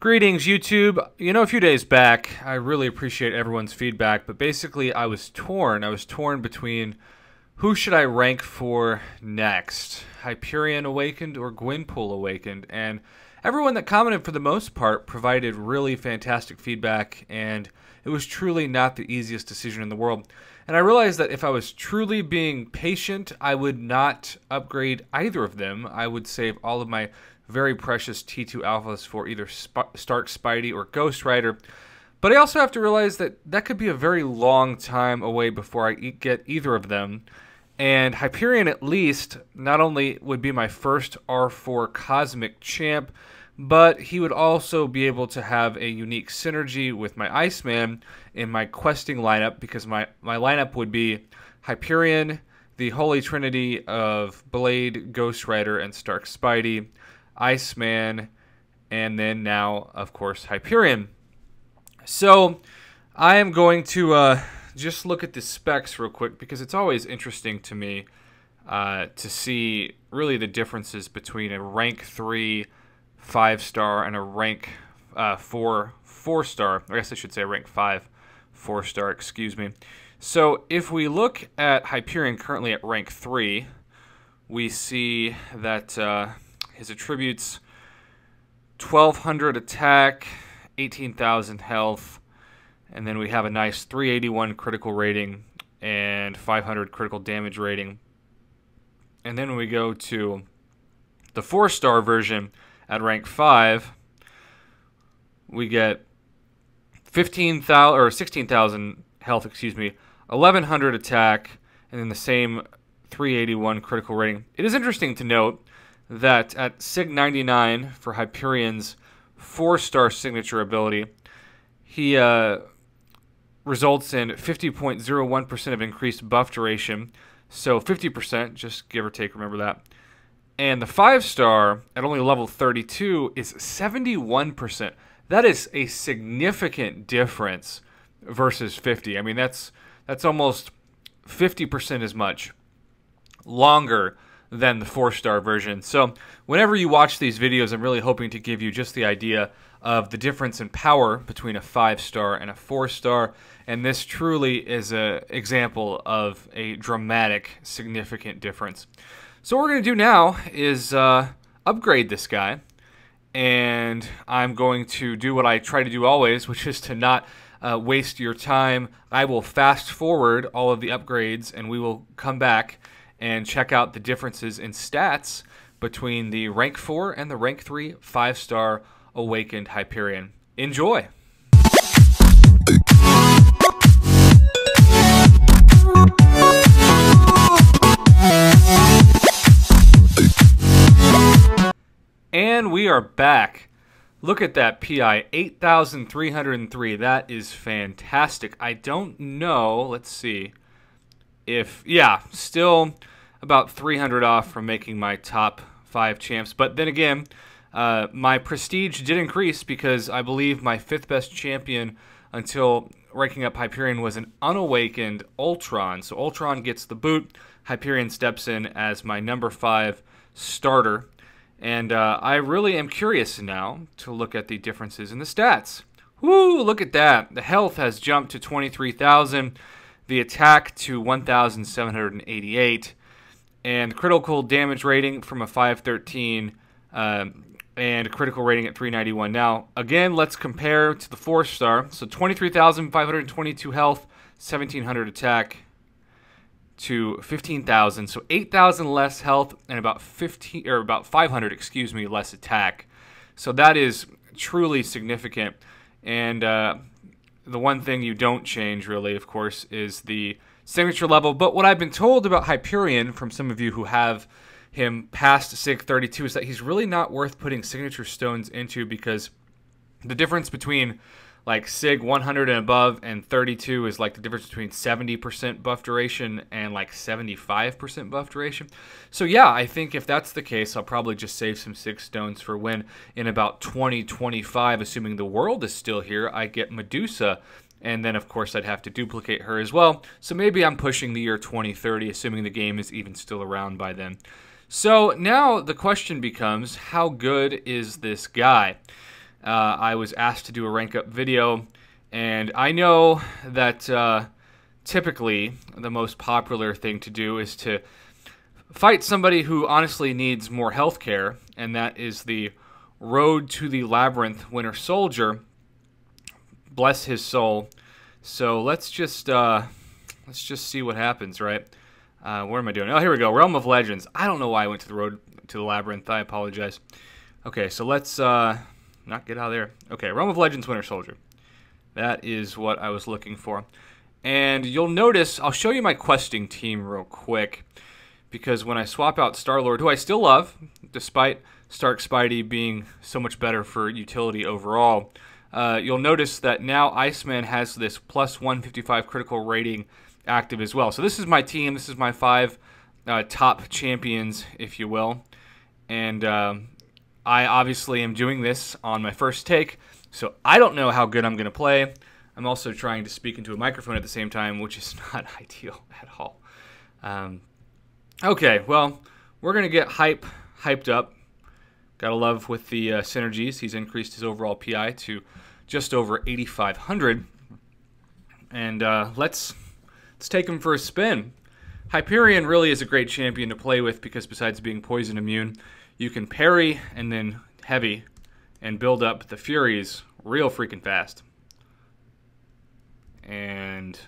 Greetings, YouTube. You know, a few days back, I really appreciate everyone's feedback, but basically I was torn. I was torn between who should I rank for next, Hyperion Awakened or Gwenpool Awakened, and everyone that commented for the most part provided really fantastic feedback, and it was truly not the easiest decision in the world. And I realized that if I was truly being patient, I would not upgrade either of them. I would save all of my very precious T2 alphas for either Stark Spidey or Ghost Rider. But I also have to realize that that could be a very long time away before I get either of them. And Hyperion, at least, not only would be my first R4 Cosmic Champ, but he would also be able to have a unique synergy with my Iceman in my questing lineup, because my lineup would be Hyperion, the Holy Trinity of Blade, Ghost Rider, and Stark Spidey, Iceman, and then now, of course, Hyperion. So I am going to just look at the specs real quick, because it's always interesting to me to see really the differences between a rank 3 5-star and a rank 4 4-star. I guess I should say rank 5 4-star, excuse me. So if we look at Hyperion currently at rank 3, we see that his attributes: 1200 attack, 18,000 health, and then we have a nice 381 critical rating and 500 critical damage rating. And then when we go to the 4-star version at rank 5, we get 15,000 or 16,000 health, excuse me, 1100 attack, and then the same 381 critical rating. It is interesting to note that at Sig 99 for Hyperion's 4-star signature ability, he results in 50.01% of increased buff duration, so 50%, just give or take, remember that. And the 5-star at only level 32 is 71%. That is a significant difference versus 50. I mean, that's almost 50% as much longer than the 4-star version. So whenever you watch these videos, I'm really hoping to give you just the idea of the difference in power between a 5-star and a 4-star, and this truly is an example of a dramatic, significant difference. So what we're going to do now is upgrade this guy, and I'm going to do what I try to do always, which is to not waste your time. I will fast forward all of the upgrades, and we will come back and check out the differences in stats between the rank 4 and the rank 3 5-star Awakened Hyperion. Enjoy! And we are back. Look at that PI, 8,303. That is fantastic. I don't know, let's see, if, yeah, still about 300 off from making my top 5 champs. But then again, my prestige did increase, because I believe my 5th best champion until ranking up Hyperion was an unawakened Ultron. So Ultron gets the boot. Hyperion steps in as my number 5 starter. And I really am curious now to look at the differences in the stats. Woo, look at that. The health has jumped to 23,000. The attack to 1,788, and critical damage rating from a 513, and critical rating at 391. Now, again, let's compare to the 4-star. So 23,522 health, 1,700 attack to 15,000. So 8,000 less health and about 500, excuse me, less attack. So that is truly significant. And the one thing you don't change, really, of course, is the signature level. But what I've been told about Hyperion from some of you who have him past Sig 32 is that he's really not worth putting signature stones into, because the difference between like Sig 100 and above and 32 is like the difference between 70% buff duration and like 75% buff duration. So yeah, I think if that's the case, I'll probably just save some Sig stones for when in about 2025, assuming the world is still here, I get Medusa. And then, of course, I'd have to duplicate her as well. So maybe I'm pushing the year 2030, assuming the game is even still around by then. So now the question becomes, how good is this guy? I was asked to do a rank up video, and I know that typically the most popular thing to do is to fight somebody who honestly needs more health care, and that is the Road to the Labyrinth Winter Soldier. Bless his soul. So let's just see what happens, right? What am I doing? Oh, here we go. Realm of Legends. I don't know why I went to the Road to the Labyrinth. I apologize. Okay, so let's not get out of there. Okay, Realm of Legends Winter Soldier. That is what I was looking for. And you'll notice, I'll show you my questing team real quick, because when I swap out Star-Lord, who I still love, despite Stark Spidey being so much better for utility overall, you'll notice that now Iceman has this plus 155 critical rating active as well. So this is my team. This is my 5 top champions, if you will. And I obviously am doing this on my first take, so I don't know how good I'm going to play. I'm also trying to speak into a microphone at the same time, which is not ideal at all. Okay, well, we're going to get hyped up. Gotta love with the synergies. He's increased his overall PI to just over 8,500. And let's take him for a spin. Hyperion really is a great champion to play with because besides being poison immune, you can parry and then heavy and build up the Furies real freaking fast. And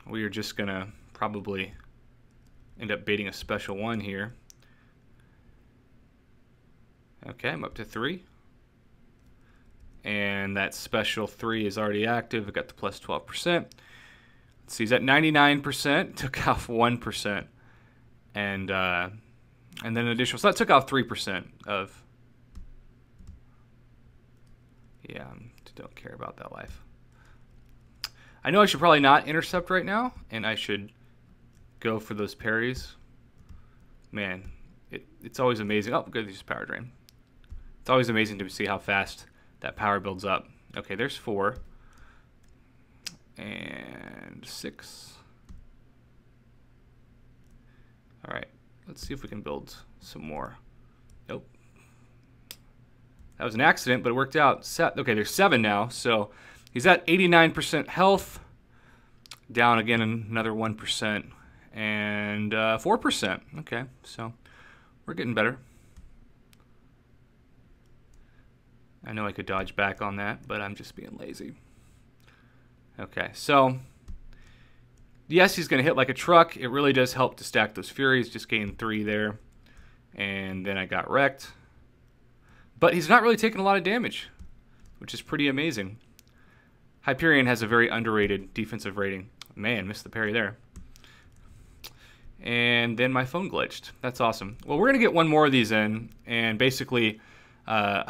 we are just going to probably end up baiting a special 1 here. Okay, I'm up to 3. And that special 3 is already active. I got the plus 12%. Let's see, he's at 99%. Took off 1%. And then additional. So that took off 3% of. Yeah, don't care about that life. I know I should probably not intercept right now, and I should go for those parries. Man, it's always amazing. Oh, good, use power drain. It's always amazing to see how fast that power builds up. Okay, there's 4. And 6. All right, let's see if we can build some more. Nope. That was an accident, but it worked out. Okay, there's 7 now, so he's at 89% health. Down again another 1%. And 4%. Okay, so we're getting better. I know I could dodge back on that, but I'm just being lazy. Okay, so yes, he's going to hit like a truck. It really does help to stack those Furies. Just gained 3 there. And then I got wrecked. But he's not really taking a lot of damage, which is pretty amazing. Hyperion has a very underrated defensive rating. Man, missed the parry there. And then my phone glitched. That's awesome. Well, we're going to get one more of these in, and basically I'm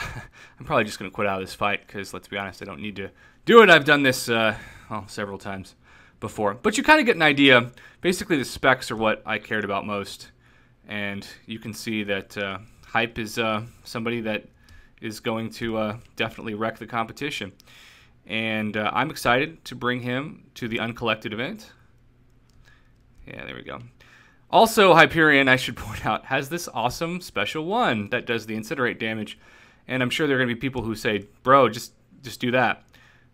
probably just going to quit out of this fight because, let's be honest, I don't need to do it. I've done this several times before. But you kind of get an idea. Basically, the specs are what I cared about most. And you can see that Hype is somebody that is going to definitely wreck the competition. And I'm excited to bring him to the Uncollected event. Yeah, there we go. Also, Hyperion, I should point out, has this awesome special 1 that does the incinerate damage. And I'm sure there are going to be people who say, bro, just do that.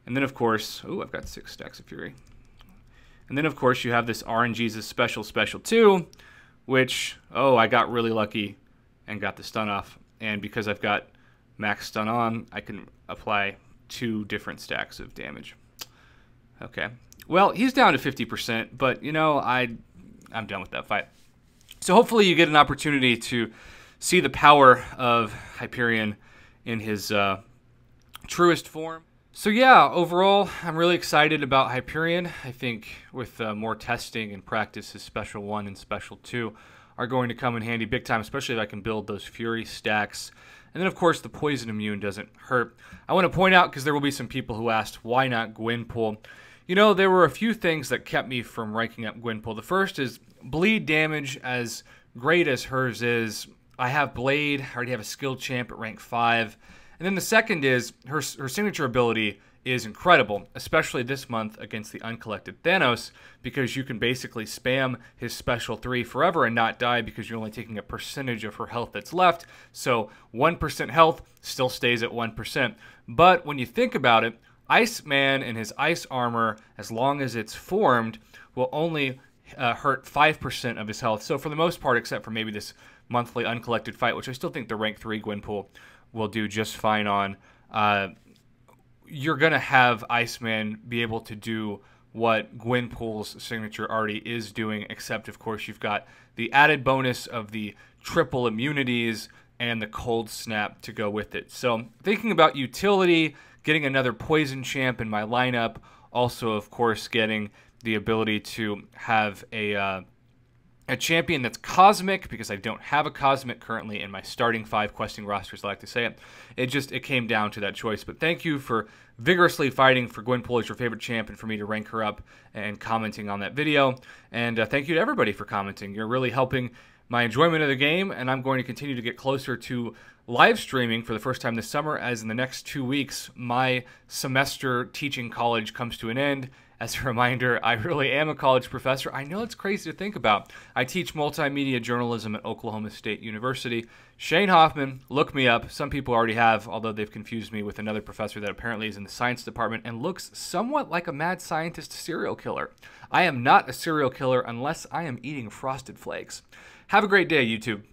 And then, of course, oh, I've got 6 stacks of Fury. And then, of course, you have this RNG's special 2, which, oh, I got really lucky and got the stun off. And because I've got max stun on, I can apply 2 different stacks of damage. Okay. Well, he's down to 50%, but, you know, I'm done with that fight. So hopefully you get an opportunity to see the power of Hyperion in his truest form. So yeah, overall, I'm really excited about Hyperion. I think with more testing and practice, his special 1 and special 2 are going to come in handy big time, especially if I can build those Fury stacks. And then, of course, the poison immune doesn't hurt. I want to point out, because there will be some people who asked, why not Gwenpool? You know, there were a few things that kept me from ranking up Gwenpool. The first is bleed damage. As great as hers is, I have Blade. I already have a skilled champ at rank 5. And then the second is her signature ability is incredible, especially this month against the uncollected Thanos, because you can basically spam his special 3 forever and not die because you're only taking a percentage of her health that's left. So 1% health still stays at 1%. But when you think about it, Iceman and his ice armor, as long as it's formed, will only hurt 5% of his health. So for the most part, except for maybe this monthly uncollected fight, which I still think the rank 3 Gwenpool will do just fine on, you're going to have Iceman be able to do what Gwenpool's signature already is doing, except, of course, you've got the added bonus of the triple immunities and the cold snap to go with it. So thinking about utility, getting another poison champ in my lineup, also, of course, getting the ability to have a champion that's cosmic, because I don't have a cosmic currently in my starting 5 questing rosters, I like to say it. It came down to that choice. But thank you for vigorously fighting for Gwenpool as your favorite champ and for me to rank her up and commenting on that video. And thank you to everybody for commenting. You're really helping my enjoyment of the game, and I'm going to continue to get closer to live streaming for the first time this summer, as in the next 2 weeks, my semester teaching college comes to an end. As a reminder, I really am a college professor. I know it's crazy to think about. I teach multimedia journalism at Oklahoma State University. Shane Hoffman, look me up. Some people already have, although they've confused me with another professor that apparently is in the science department and looks somewhat like a mad scientist serial killer. I am not a serial killer unless I am eating Frosted Flakes. Have a great day, YouTube.